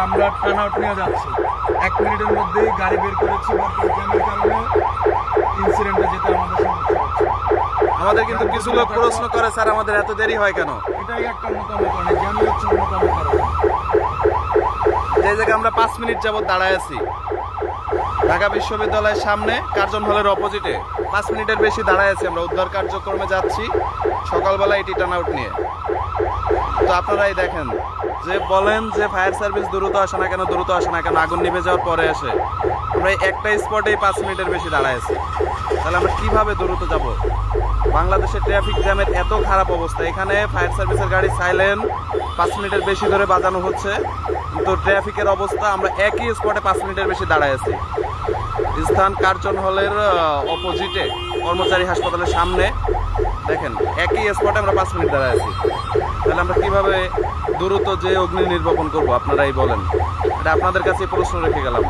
আমরা turn out নিয়ে যাচ্ছি, 1 মিনিটের মধ্যেই গাড়ি বের করেছি, বাট জ্যামের কারণে ইনসিডেন্টে যেতে আমাদের সমস্যা হচ্ছে। আমাদের কিন্তু কিছু লোক প্রশ্ন করে, স্যার আমাদের এত দেরি হয় কেন? এটাই একটা অন্যতম কারণ, জ্যামের হচ্ছে অন্যতম কারণ। যে জায়গায় আমরা 5 মিনিট যাবত দাঁড়ায় আছি, ঢাকা বিশ্ববিদ্যালয়ের সামনে কার্জন হলের অপোজিটে 5 মিনিটের বেশি দাঁড়ায় আছি। আমরা উদ্ধার কার্যক্রমে যাচ্ছি সকালবেলা এটি টার্ন আউট নিয়ে। তো আপনারাই দেখেন, যে বলেন যে ফায়ার সার্ভিস দ্রুত আসে না কেন, দ্রুত আসে না কেন, আগুন নিভে যাওয়ার পরে আসে। আমরা এই একটা স্পটেই 5 মিনিটের বেশি দাঁড়ায় আছি, তাহলে আমরা কিভাবে দ্রুত যাব? বাংলাদেশের ট্রাফিক জ্যামের এত খারাপ অবস্থা, এখানে ফায়ার সার্ভিসের গাড়ি সাইলেন্ট 5 মিনিটের বেশি ধরে বাজানো হচ্ছে, কিন্তু ট্রাফিকের অবস্থা আমরা একই স্পটে 5 মিনিটের বেশি দাঁড়ায় আছি। স্থান কার্জন হলের অপোজিটে, কর্মচারী হাসপাতালের সামনে। দেখেন একই স্পটে আমরা 5 মিনিট দাঁড়ায় আছি, তাহলে আমরা কিভাবে দ্রুত যে অগ্নি নির্বাপন করবো আপনারাই বলেন। এটা আপনাদের কাছে প্রশ্ন রেখে গেলাম।